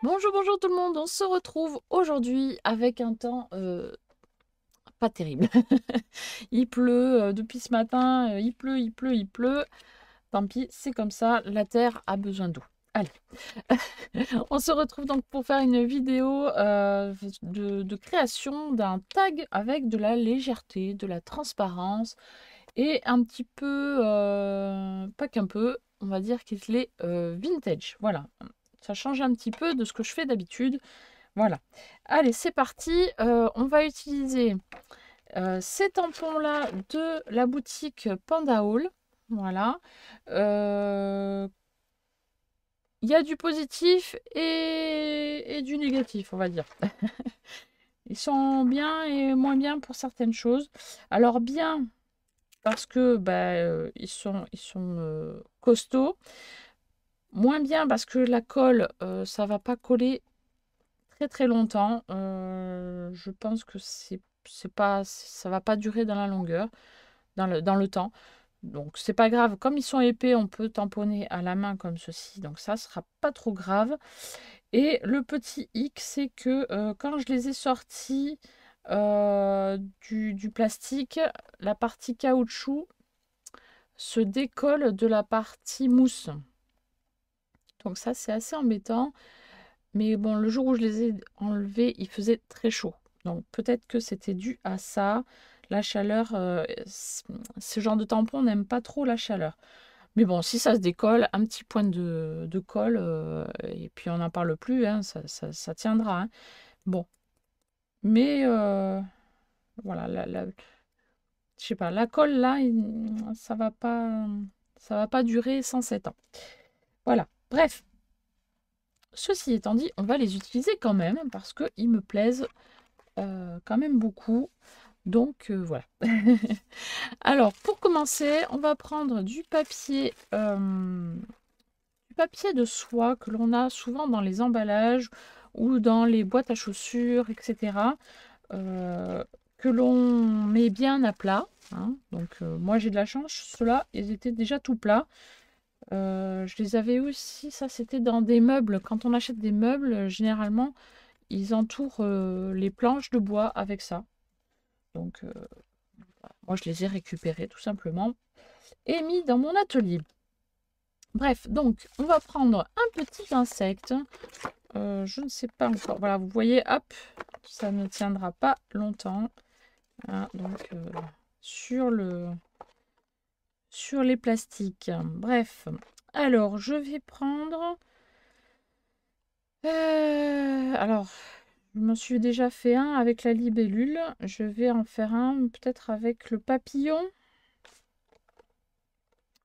Bonjour, bonjour tout le monde, on se retrouve aujourd'hui avec un temps pas terrible. Il pleut depuis ce matin, il pleut, il pleut, il pleut. Tant pis, c'est comme ça, la terre a besoin d'eau. Allez, on se retrouve donc pour faire une vidéo de création d'un tag avec de la légèreté, de la transparence et un petit peu, pas qu'un peu, on va dire qu'il est vintage. Voilà, ça change un petit peu de ce que je fais d'habitude. Voilà. Allez, c'est parti. On va utiliser ces tampons-là de la boutique Panda Hall. Voilà. Il y a du positif et du négatif, on va dire. Ils sont bien et moins bien pour certaines choses. Alors bien parce que ils sont costauds. Moins bien parce que la colle, ça va pas coller très très longtemps. Je pense que c'est pas, ça va pas durer dans la longueur, dans le temps. Donc c'est pas grave. Comme ils sont épais, on peut tamponner à la main comme ceci. Donc ça sera pas trop grave. Et le petit hic, c'est que quand je les ai sortis du plastique, la partie caoutchouc se décolle de la partie mousse. Donc ça, c'est assez embêtant. Mais bon, le jour où je les ai enlevés, il faisait très chaud. Donc peut-être que c'était dû à ça. La chaleur, ce genre de tampon n'aime pas trop la chaleur. Mais bon, si ça se décolle, un petit point de colle, et puis on n'en parle plus, hein, ça tiendra, hein. Bon, mais voilà, je sais pas, la colle là, ça va pas durer 107 ans. Voilà, bref. Ceci étant dit, on va les utiliser quand même parce qu'ils me plaisent quand même beaucoup. Donc voilà. Alors pour commencer, on va prendre du papier de soie que l'on a souvent dans les emballages ou dans les boîtes à chaussures, etc. euh, que l'on met bien à plat, hein. Donc moi j'ai de la chance, ceux-là, ils étaient déjà tout plats. Je les avais aussi, ça c'était dans des meubles. Quand on achète des meubles, généralement, ils entourent les planches de bois avec ça. Donc moi je les ai récupérés tout simplement et mis dans mon atelier. Bref, donc on va prendre un petit insecte. Je ne sais pas encore. Voilà, vous voyez, hop, ça ne tiendra pas longtemps. Voilà, donc sur les plastiques. Bref, alors je vais prendre. Alors, je m'en suis déjà fait un avec la libellule. Je vais en faire un peut-être avec le papillon.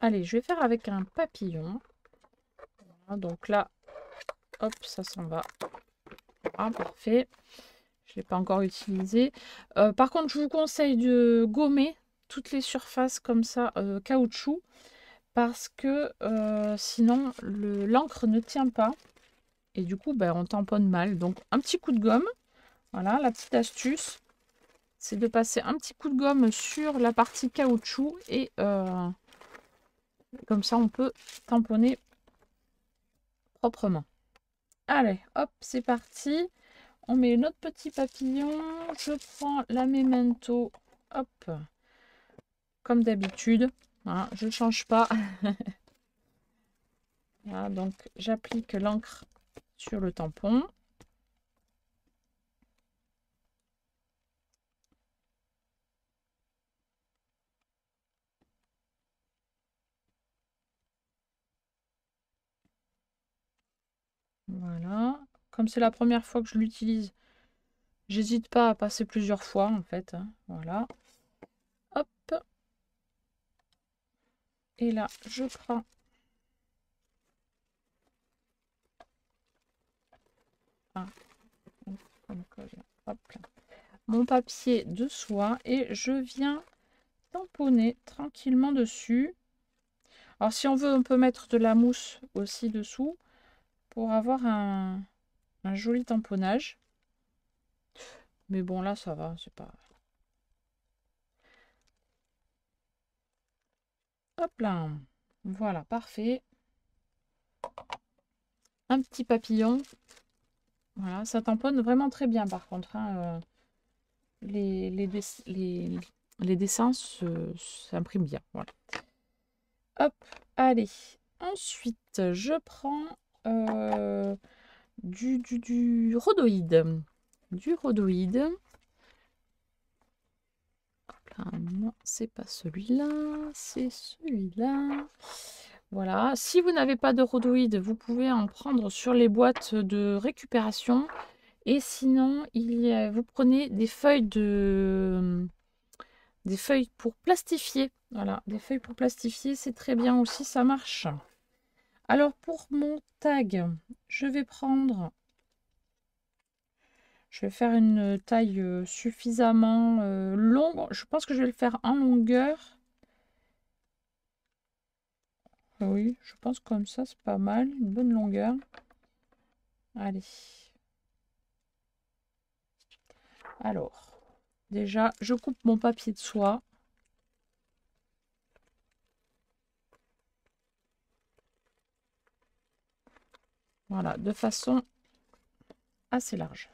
Allez, je vais faire avec un papillon. Voilà, donc là, hop, ça s'en va. Ah, parfait. Je ne l'ai pas encore utilisé. Par contre, je vous conseille de gommer toutes les surfaces comme ça, caoutchouc, parce que sinon, l'encre ne tient pas. Et du coup, ben, on tamponne mal. Donc, un petit coup de gomme. Voilà, la petite astuce, c'est de passer un petit coup de gomme sur la partie caoutchouc. Et comme ça, on peut tamponner proprement. Allez, hop, c'est parti. On met notre petit papillon. Je prends la Memento. Hop, comme d'habitude. Voilà, je ne change pas. Voilà, donc j'applique l'encre sur le tampon. Voilà. Comme c'est la première fois que je l'utilise, j'hésite pas à passer plusieurs fois en fait, hein. Voilà. Hop. Et là, je prends ah, hop, mon papier de soie et je viens tamponner tranquillement dessus. Alors si on veut, on peut mettre de la mousse aussi dessous pour avoir un joli tamponnage. Mais bon, là, ça va, c'est pas... Hop là. Voilà, parfait. Un petit papillon. Voilà, ça tamponne vraiment très bien par contre, hein, les dessins s'impriment bien. Voilà. Hop, allez. Ensuite, je prends du rhodoïde. Du rhodoïde. Hop là, non, c'est pas celui-là, c'est celui-là. Voilà. Si vous n'avez pas de rhodoïde, vous pouvez en prendre sur les boîtes de récupération. Et sinon, vous prenez des feuilles des feuilles pour plastifier. Voilà, des feuilles pour plastifier, c'est très bien aussi, ça marche. Alors pour mon tag, je vais faire une taille suffisamment longue. Je pense que je vais le faire en longueur. Oui, je pense comme ça, c'est pas mal. Une bonne longueur. Allez. Alors, déjà, je coupe mon papier de soie. Voilà, de façon assez large.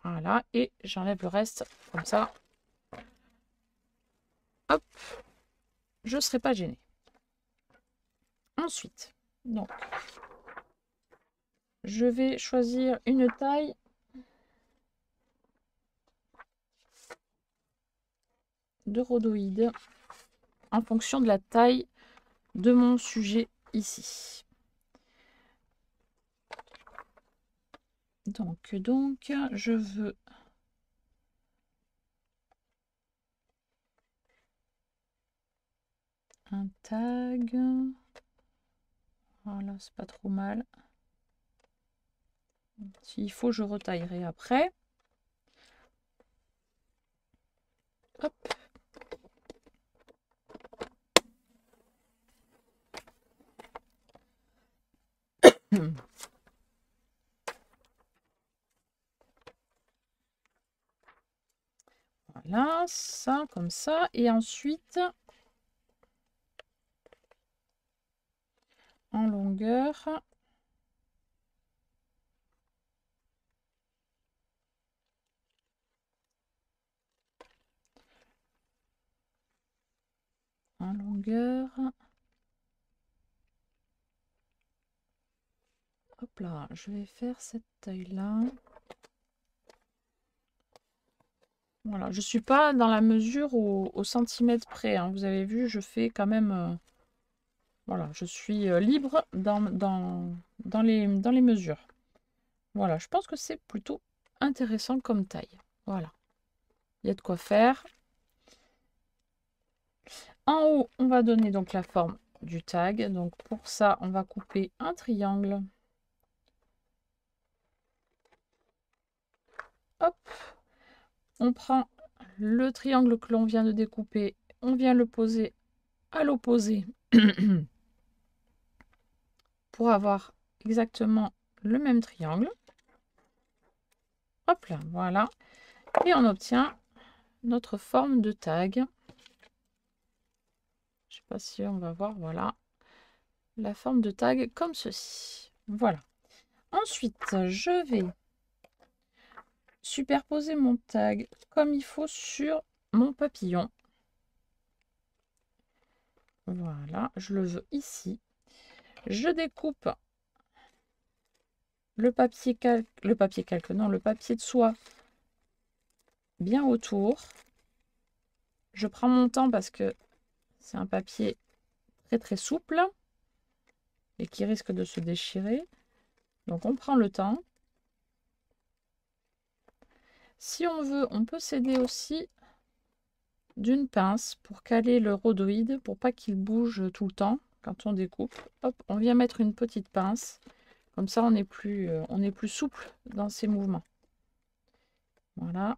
Voilà, et j'enlève le reste comme ça. Hop, je ne serai pas gênée. Ensuite, donc, je vais choisir une taille de rhodoïde en fonction de la taille de mon sujet ici. Donc, je veux un tag. Voilà, c'est pas trop mal. S'il faut, je retaillerai après. Hop. Voilà, ça, comme ça. Et ensuite, en longueur, hop là, je vais faire cette taille-là. Voilà, je suis pas dans la mesure au centimètre près, hein. Vous avez vu, je fais quand même... voilà, je suis libre dans les mesures. Voilà, je pense que c'est plutôt intéressant comme taille. Voilà, il y a de quoi faire. En haut, on va donner donc la forme du tag. Donc pour ça, on va couper un triangle. Hop, on prend le triangle que l'on vient de découper, on vient le poser à l'opposé pour avoir exactement le même triangle. Hop là, voilà. Et on obtient notre forme de tag. Je sais pas si on va voir, voilà. La forme de tag comme ceci. Voilà. Ensuite, je vais superposer mon tag comme il faut sur mon papillon. Voilà, je le veux ici. Je découpe le papier de soie bien autour. Je prends mon temps parce que c'est un papier très très souple et qui risque de se déchirer. Donc on prend le temps. Si on veut, on peut s'aider aussi d'une pince pour caler le rhodoïde pour pas qu'il bouge tout le temps quand on découpe. Hop, on vient mettre une petite pince. Comme ça, on est plus souple dans ses mouvements. Voilà.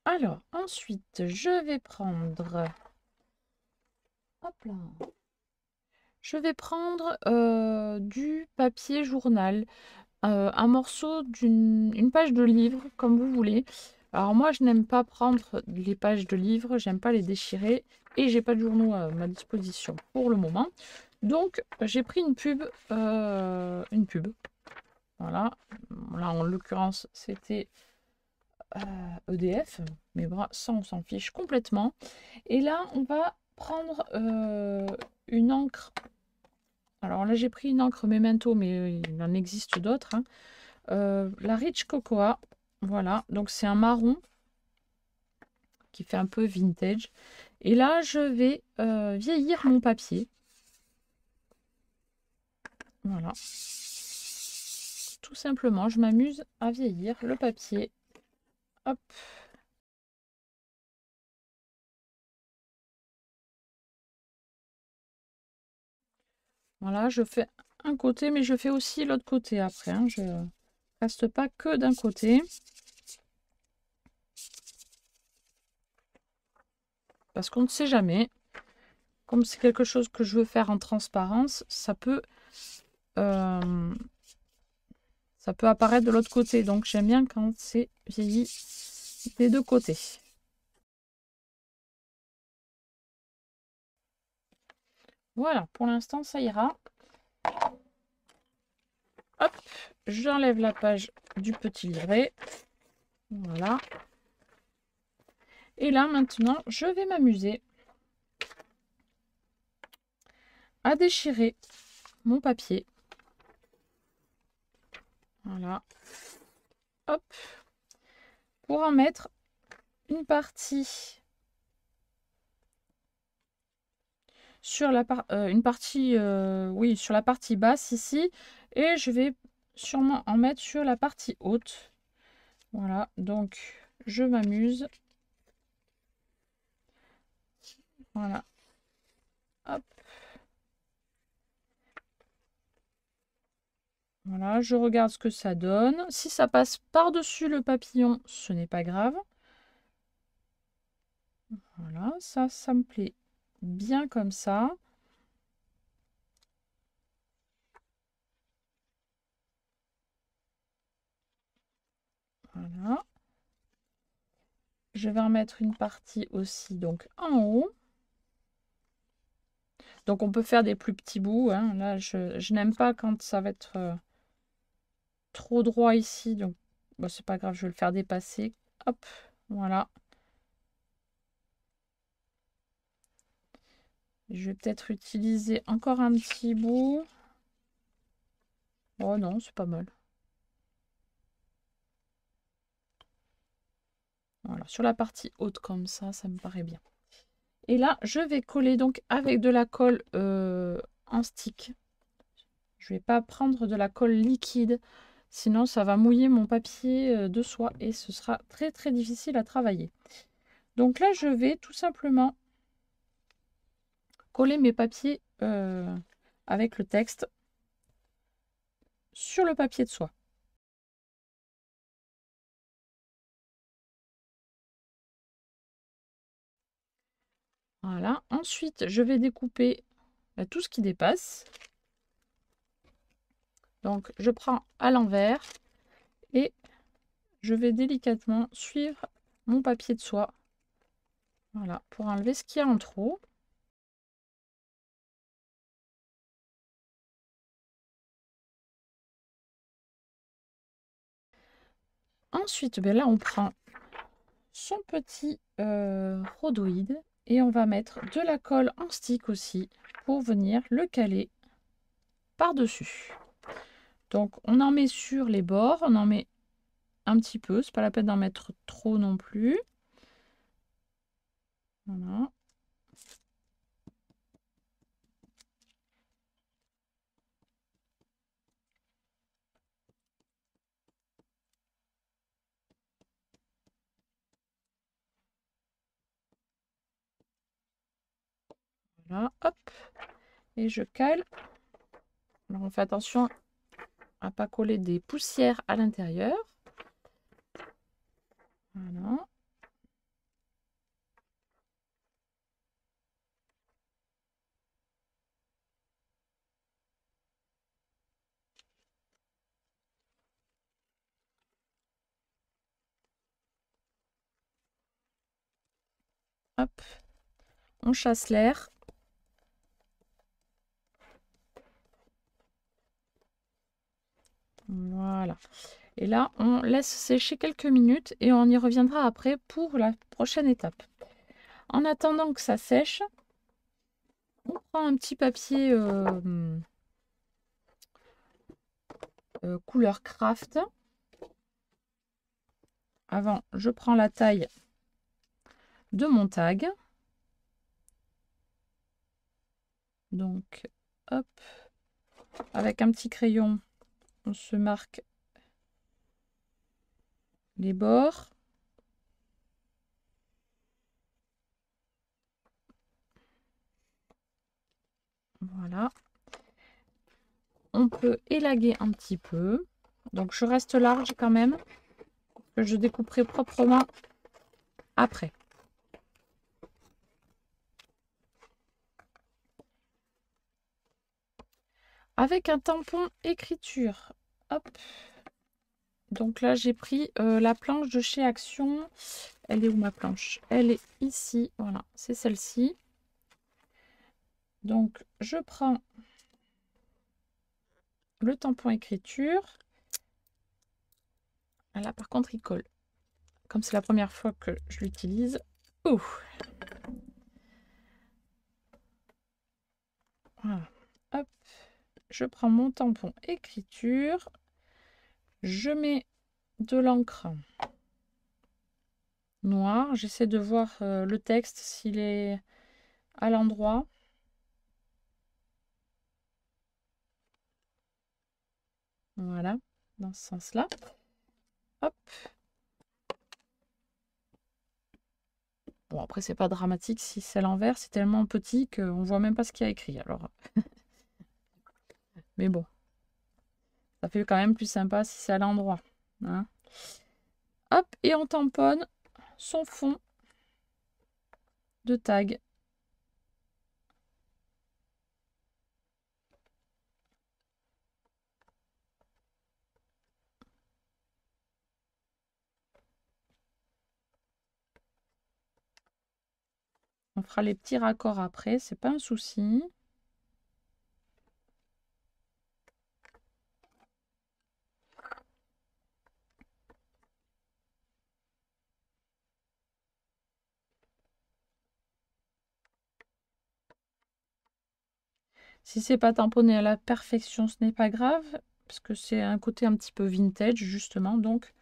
Alors, ensuite, je vais prendre... Hop là. Je vais prendre du papier journal, un morceau une page de livre, comme vous voulez. Alors moi, je n'aime pas prendre les pages de livres, j'aime pas les déchirer et j'ai pas de journaux à ma disposition pour le moment. Donc j'ai pris une pub, Voilà. Là, en l'occurrence, c'était EDF, mais bon, ça, on s'en fiche complètement. Et là, on va prendre une encre. Alors là, j'ai pris une encre Memento, mais il en existe d'autres, hein. La Rich Cocoa, voilà. Donc c'est un marron qui fait un peu vintage. Et là, je vais vieillir mon papier. Voilà. Tout simplement, je m'amuse à vieillir le papier. Hop. Voilà, je fais un côté, mais je fais aussi l'autre côté après, hein. Je reste pas que d'un côté. Parce qu'on ne sait jamais. Comme c'est quelque chose que je veux faire en transparence, euh, ça peut apparaître de l'autre côté. Donc j'aime bien quand c'est vieilli des deux côtés. Voilà, pour l'instant ça ira. Hop, j'enlève la page du petit livret. Voilà. Et là maintenant, je vais m'amuser à déchirer mon papier. Voilà. Hop. Pour en mettre une partie sur la oui, sur la partie basse ici, et je vais sûrement en mettre sur la partie haute. Voilà, donc je m'amuse. Voilà. Hop. Voilà, je regarde ce que ça donne. Si ça passe par-dessus le papillon, ce n'est pas grave. Voilà, ça me plaît bien comme ça. Voilà. Je vais en mettre une partie aussi donc en haut. Donc on peut faire des plus petits bouts, hein. Là, je n'aime pas quand ça va être trop droit ici. Donc bon, c'est pas grave, je vais le faire dépasser. Hop, voilà. Je vais peut-être utiliser encore un petit bout. Oh non, c'est pas mal. Voilà, sur la partie haute comme ça me paraît bien. Et là, je vais coller donc avec de la colle en stick. Je vais pas prendre de la colle liquide, sinon ça va mouiller mon papier de soie et ce sera très très difficile à travailler. Donc là, je vais tout simplement coller mes papiers avec le texte sur le papier de soie. Voilà. Ensuite, je vais découper tout ce qui dépasse. Donc, je prends à l'envers et je vais délicatement suivre mon papier de soie. Voilà, pour enlever ce qu'il y a en trop. Ensuite, ben là, on prend son petit rhodoïde et on va mettre de la colle en stick aussi pour venir le caler par-dessus. Donc, on en met sur les bords, on en met un petit peu, c'est pas la peine d'en mettre trop non plus. Voilà. Voilà, hop, et je cale. Alors on fait attention à pas coller des poussières à l'intérieur. Voilà. Hop, on chasse l'air. Voilà. Et là, on laisse sécher quelques minutes et on y reviendra après pour la prochaine étape. En attendant que ça sèche, on prend un petit papier couleur craft. Avant, je prends la taille de mon tag. Donc, hop, avec un petit crayon, on se marque les bords. Voilà. On peut élaguer un petit peu. Donc, je reste large quand même, que je découperai proprement après. Avec un tampon écriture. Hop. Donc là, j'ai pris la planche de chez Action. Elle est où ma planche? Elle est ici. Voilà, c'est celle-ci. Donc, je prends le tampon écriture. Là, par contre, il colle. Comme c'est la première fois que je l'utilise. Ouh. Voilà. Hop. Je prends mon tampon écriture. Je mets de l'encre noire. J'essaie de voir le texte s'il est à l'endroit. Voilà, dans ce sens-là. Hop. Bon, après, c'est pas dramatique si c'est à l'envers. C'est tellement petit qu'on voit même pas ce qu'il y a écrit. Alors, mais bon, ça fait quand même plus sympa si c'est à l'endroit. Hein. Hop, et on tamponne son fond de tag. On fera les petits raccords après, c'est pas un souci. Si c'est pas tamponné à la perfection, ce n'est pas grave, parce que c'est un côté un petit peu vintage justement, donc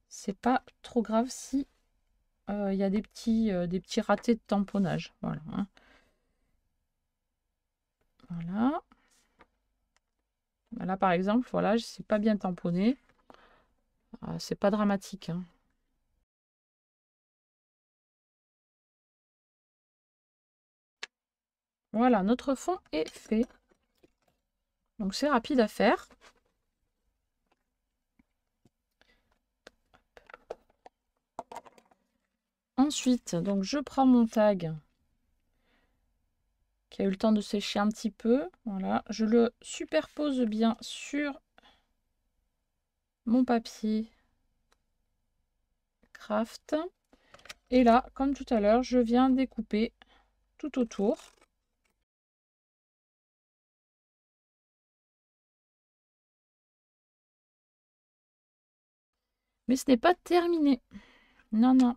c'est pas trop grave si il y a des petits ratés de tamponnage. Voilà. Hein. Voilà. Là par exemple, voilà, je sais pas bien tamponné. C'est pas dramatique. Hein. Voilà, notre fond est fait. Donc c'est rapide à faire. Ensuite, donc je prends mon tag qui a eu le temps de sécher un petit peu. Voilà, je le superpose bien sur mon papier craft. Et là, comme tout à l'heure, je viens découper tout autour. Mais ce n'est pas terminé. Non, non.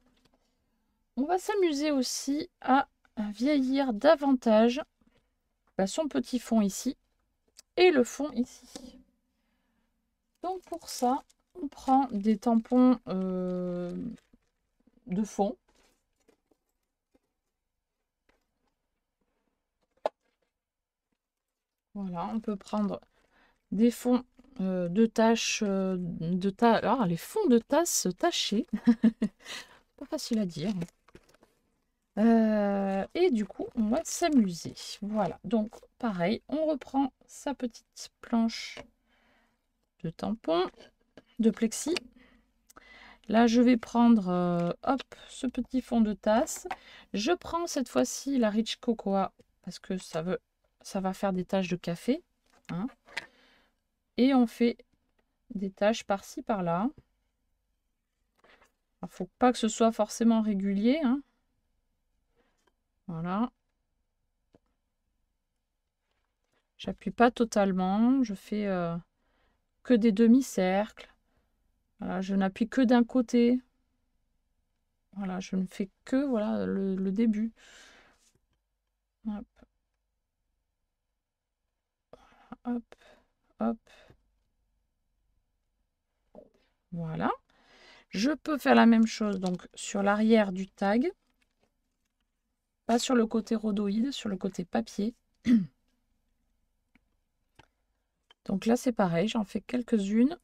On va s'amuser aussi à vieillir davantage son petit fond ici et le fond ici. Donc pour ça, on prend des tampons de fond. Voilà, on peut prendre des fonds de tâches, les fonds de tasses tachés. Pas facile à dire. Et du coup, on va s'amuser. Voilà, donc pareil, on reprend sa petite planche de tampon, de plexi. Là, je vais prendre hop, ce petit fond de tasse. Je prends cette fois-ci la Rich Cocoa parce que ça va faire des taches de café. Hein. Et on fait des taches par-ci, par-là. Il ne faut pas que ce soit forcément régulier. Hein. Voilà. J'appuie pas totalement. Je fais que des demi-cercles. Voilà, je n'appuie que d'un côté. Voilà, je ne fais que voilà, le début. Hop, hop, hop. Voilà. Je peux faire la même chose donc sur l'arrière du tag. Pas sur le côté rhodoïde, sur le côté papier. Donc là, c'est pareil, j'en fais quelques-unes.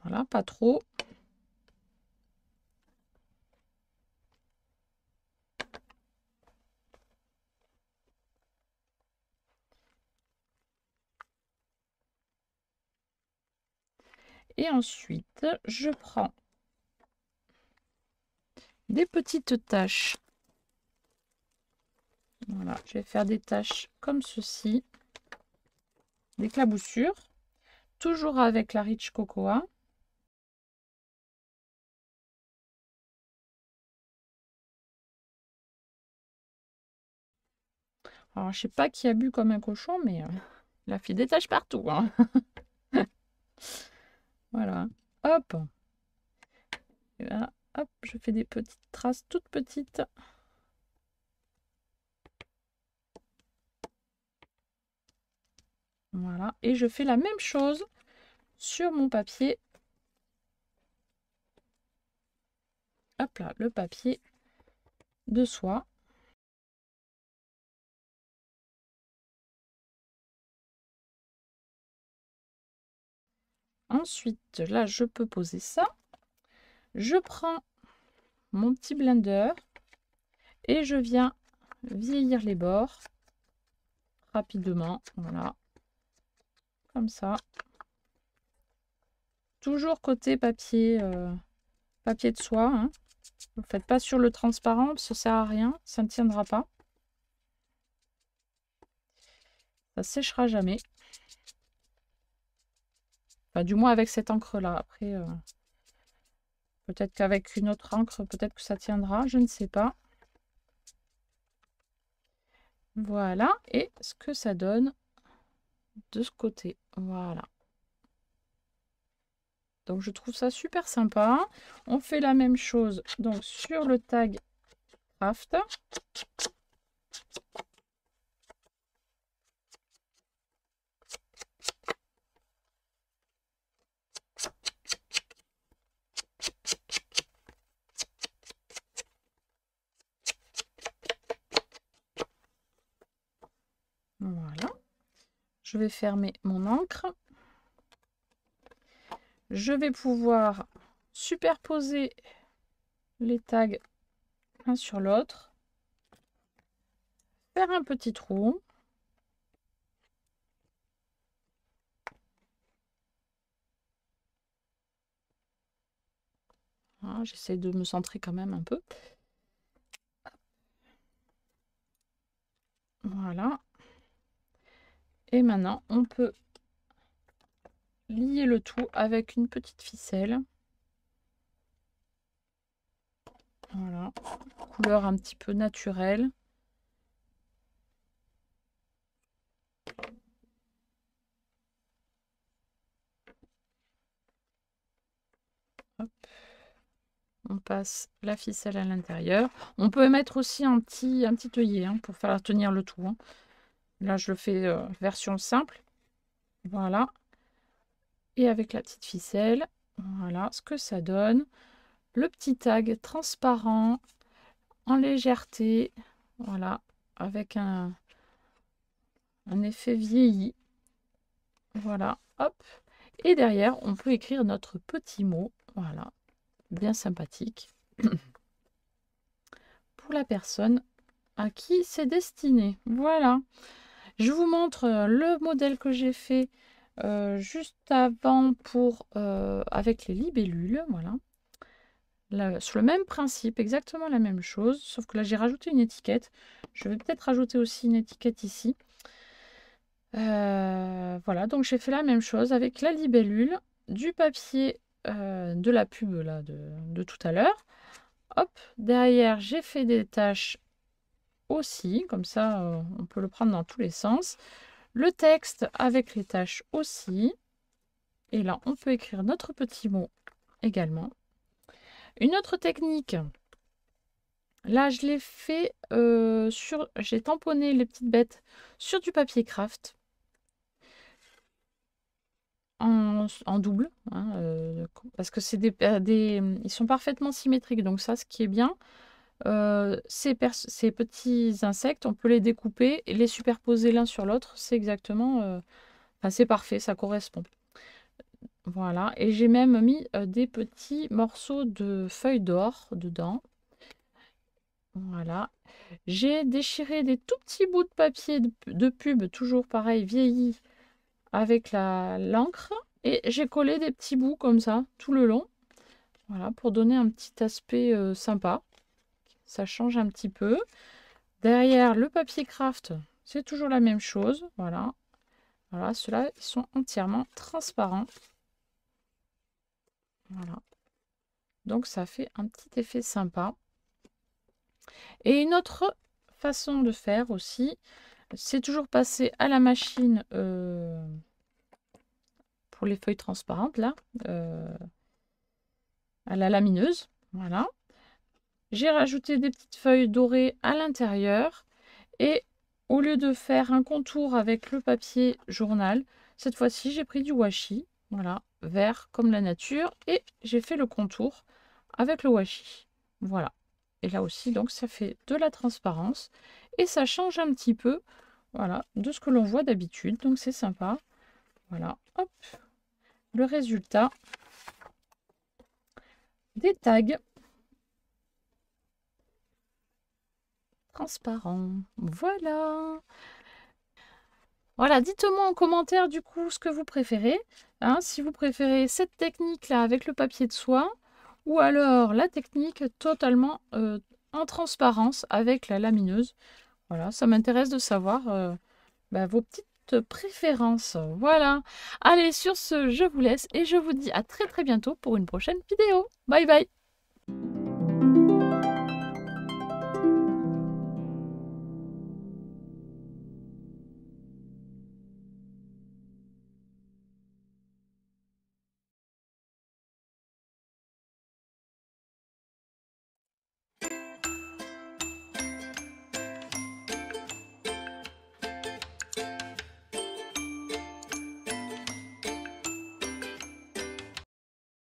Voilà, pas trop. Et ensuite, je prends des petites taches. Voilà, je vais faire des taches comme ceci. D'éclaboussure. Toujours avec la Rich Cocoa. Alors, je sais pas qui a bu comme un cochon, mais il a fait des taches partout, hein. Voilà. Hop. Et là, hop, je fais des petites traces toutes petites. Voilà. Et je fais la même chose sur mon papier. Hop là, le papier de soie. Ensuite, là, je peux poser ça. Je prends mon petit blender et je viens vieillir les bords rapidement. Voilà. Comme ça. Toujours côté papier, papier de soie. Hein. Ne faites pas sur le transparent, ça sert à rien. Ça ne tiendra pas. Ça séchera jamais. Enfin, du moins avec cette encre-là. Après, peut-être qu'avec une autre encre, peut-être que ça tiendra. Je ne sais pas. Voilà. Et ce que ça donne de ce côté. Voilà. Donc je trouve ça super sympa. On fait la même chose donc sur le tag craft. Voilà. Je vais fermer mon encre. Je vais pouvoir superposer les tags l'un sur l'autre. Faire un petit trou. Voilà, j'essaie de me centrer quand même un peu. Voilà. Et maintenant, on peut lier le tout avec une petite ficelle. Voilà. Couleur un petit peu naturelle. Hop. On passe la ficelle à l'intérieur. On peut mettre aussi un petit œillet hein, pour faire tenir le tout. Hein. Là, je le fais version simple. Voilà. Et avec la petite ficelle, voilà ce que ça donne. Le petit tag transparent, en légèreté. Voilà. Avec un effet vieilli. Voilà. Hop. Et derrière, on peut écrire notre petit mot. Voilà. Bien sympathique. Pour la personne à qui c'est destiné. Voilà. Je vous montre le modèle que j'ai fait juste avant pour avec les libellules. Voilà. sur le même principe, exactement la même chose, sauf que là j'ai rajouté une étiquette. Je vais peut-être rajouter aussi une étiquette ici. Voilà, donc j'ai fait la même chose avec la libellule, du papier de la pub là, de tout à l'heure. Hop, derrière j'ai fait des taches aussi, comme ça on peut le prendre dans tous les sens. Le texte avec les taches aussi. Et là on peut écrire notre petit mot également. Une autre technique, là je l'ai fait j'ai tamponné les petites bêtes sur du papier craft. En double, hein, parce que c'est ils sont parfaitement symétriques. Donc ça, ce qui est bien, ces petits insectes, on peut les découper et les superposer l'un sur l'autre. C'est exactement, enfin, c'est parfait, ça correspond. Voilà, et j'ai même mis des petits morceaux de feuilles d'or dedans. Voilà. J'ai déchiré des tout petits bouts de papier de pub, toujours pareil, vieilli, avec l'encre. Et j'ai collé des petits bouts comme ça, tout le long. Voilà, pour donner un petit aspect sympa. Ça change un petit peu. Derrière, le papier craft, c'est toujours la même chose. Voilà. Voilà, ceux-là, ils sont entièrement transparents. Voilà. Donc, ça fait un petit effet sympa. Et une autre façon de faire aussi, c'est toujours passer à la machine pour les feuilles transparentes, là, à la lamineuse. Voilà. J'ai rajouté des petites feuilles dorées à l'intérieur. Et au lieu de faire un contour avec le papier journal, cette fois-ci, j'ai pris du washi. Voilà, vert comme la nature. Et j'ai fait le contour avec le washi. Voilà. Et là aussi, donc, ça fait de la transparence. Et ça change un petit peu, voilà, de ce que l'on voit d'habitude. Donc, c'est sympa. Voilà, hop. Le résultat des tags transparents. Voilà. Voilà, dites-moi en commentaire du coup ce que vous préférez. Hein, si vous préférez cette technique-là avec le papier de soie ou alors la technique totalement en transparence avec la lamineuse. Voilà, ça m'intéresse de savoir vos petites préférences. Voilà. Allez, sur ce, je vous laisse et je vous dis à très très bientôt pour une prochaine vidéo. Bye bye.